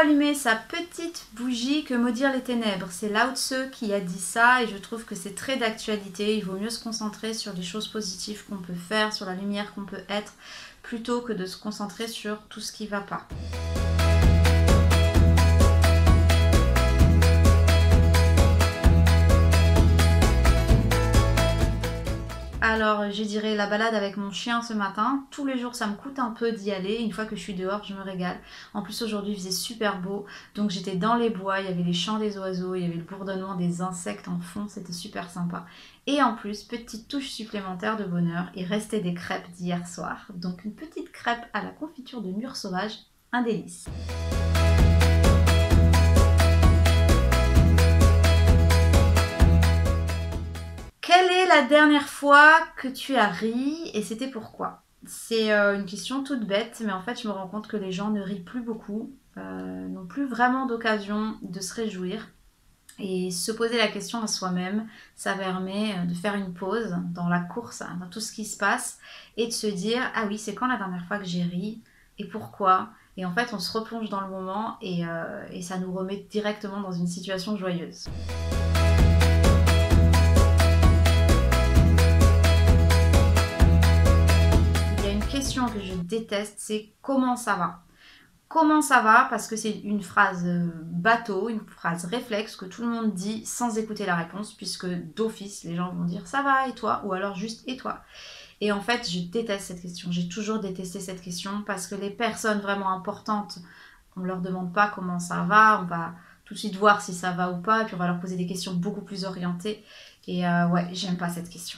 allumer sa petite bougie que maudire les ténèbres. C'est Lao Tzu qui a dit ça et je trouve que c'est très d'actualité. Il vaut mieux se concentrer sur les choses positives qu'on peut faire, sur la lumière qu'on peut être, plutôt que de se concentrer sur tout ce qui ne va pas. Alors, je dirais la balade avec mon chien ce matin. Tous les jours, ça me coûte un peu d'y aller. Une fois que je suis dehors, je me régale. En plus, aujourd'hui, il faisait super beau. Donc, j'étais dans les bois. Il y avait les chants des oiseaux. Il y avait le bourdonnement des insectes en fond. C'était super sympa. Et en plus, petite touche supplémentaire de bonheur. Il restait des crêpes d'hier soir. Donc, une petite crêpe à la confiture de mûre sauvage. Un délice. Quelle est la dernière fois que tu as ri et c'était pourquoi? C'est une question toute bête, mais en fait je me rends compte que les gens ne rient plus beaucoup, n'ont plus vraiment d'occasion de se réjouir. Et se poser la question à soi-même, ça permet de faire une pause dans la course, dans tout ce qui se passe, et de se dire « Ah oui, c'est quand la dernière fois que j'ai ri et pourquoi ?» Et en fait on se replonge dans le moment et ça nous remet directement dans une situation joyeuse. Que je déteste, c'est comment ça va. Comment ça va, parce que c'est une phrase bateau, une phrase réflexe que tout le monde dit sans écouter la réponse, puisque d'office les gens vont dire ça va et toi, ou alors juste et toi. Et en fait je déteste cette question, j'ai toujours détesté cette question parce que les personnes vraiment importantes, on leur demande pas comment ça va, on va tout de suite voir si ça va ou pas, et puis on va leur poser des questions beaucoup plus orientées. Et ouais, j'aime pas cette question.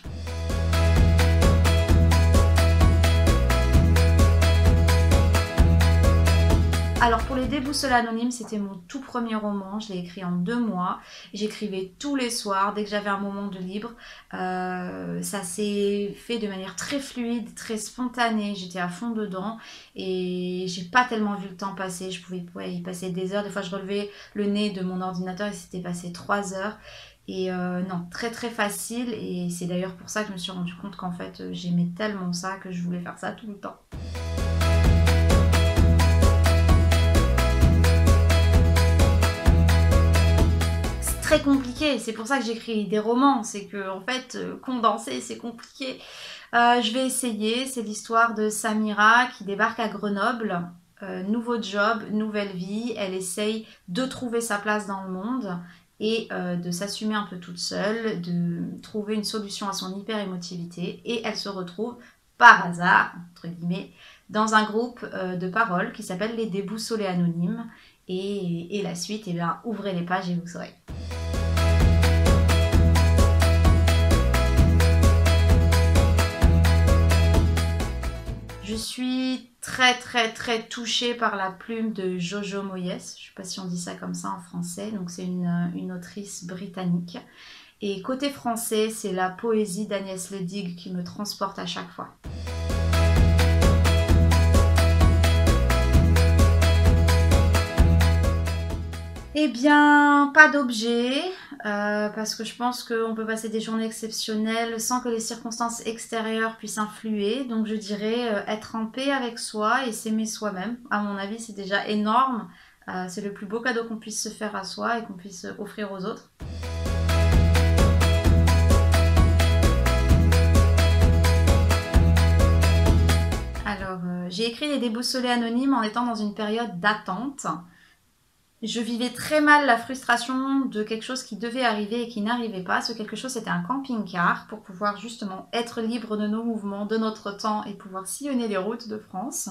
Alors pour les déboussolés anonymes, c'était mon tout premier roman, je l'ai écrit en 2 mois, j'écrivais tous les soirs dès que j'avais un moment de libre, ça s'est fait de manière très fluide, très spontanée, j'étais à fond dedans et j'ai pas tellement vu le temps passer, je pouvais y passer des heures, des fois je relevais le nez de mon ordinateur et c'était passé 3 heures. Et non, très très facile et c'est d'ailleurs pour ça que je me suis rendu compte qu'en fait j'aimais tellement ça que je voulais faire ça tout le temps. Très compliqué, c'est pour ça que j'écris des romans, c'est que en fait condenser c'est compliqué. Je vais essayer, c'est l'histoire de Samira qui débarque à Grenoble, nouveau job, nouvelle vie, elle essaye de trouver sa place dans le monde et de s'assumer un peu toute seule, de trouver une solution à son hyper-émotivité et elle se retrouve par hasard, entre guillemets, dans un groupe de paroles qui s'appelle les Déboussolés Anonymes et la suite, eh bien, ouvrez les pages et vous saurez. Je suis très touchée par la plume de Jojo Moyes, je ne sais pas si on dit ça comme ça en français, donc c'est une autrice britannique. Et côté français, c'est la poésie d'Agnès Ledig qui me transporte à chaque fois. Eh bien, pas d'objet, parce que je pense qu'on peut passer des journées exceptionnelles sans que les circonstances extérieures puissent influer. Donc je dirais être en paix avec soi et s'aimer soi-même. À mon avis, c'est déjà énorme. C'est le plus beau cadeau qu'on puisse se faire à soi et qu'on puisse offrir aux autres. Alors, j'ai écrit les Déboussolés Anonymes en étant dans une période d'attente. Je vivais très mal la frustration de quelque chose qui devait arriver et qui n'arrivait pas. Ce quelque chose, c'était un camping-car pour pouvoir justement être libre de nos mouvements, de notre temps et pouvoir sillonner les routes de France.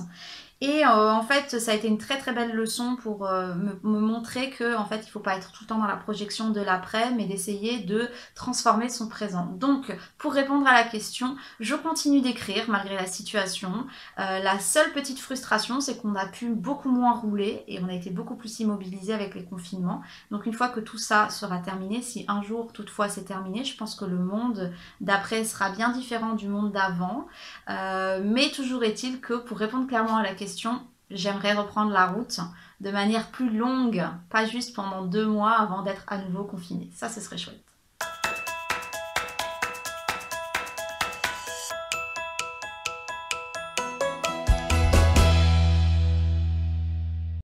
Et en fait, ça a été une très belle leçon pour me montrer que en fait, il ne faut pas être tout le temps dans la projection de l'après, mais d'essayer de transformer son présent. Donc, pour répondre à la question, je continue d'écrire malgré la situation. La seule petite frustration, c'est qu'on a pu beaucoup moins rouler et on a été beaucoup plus immobilisé avec les confinements. Donc, une fois que tout ça sera terminé, si un jour toutefois c'est terminé, je pense que le monde d'après sera bien différent du monde d'avant. Mais toujours est-il que pour répondre clairement à la question, j'aimerais reprendre la route de manière plus longue, pas juste pendant 2 mois avant d'être à nouveau confinée. Ça, ce serait chouette.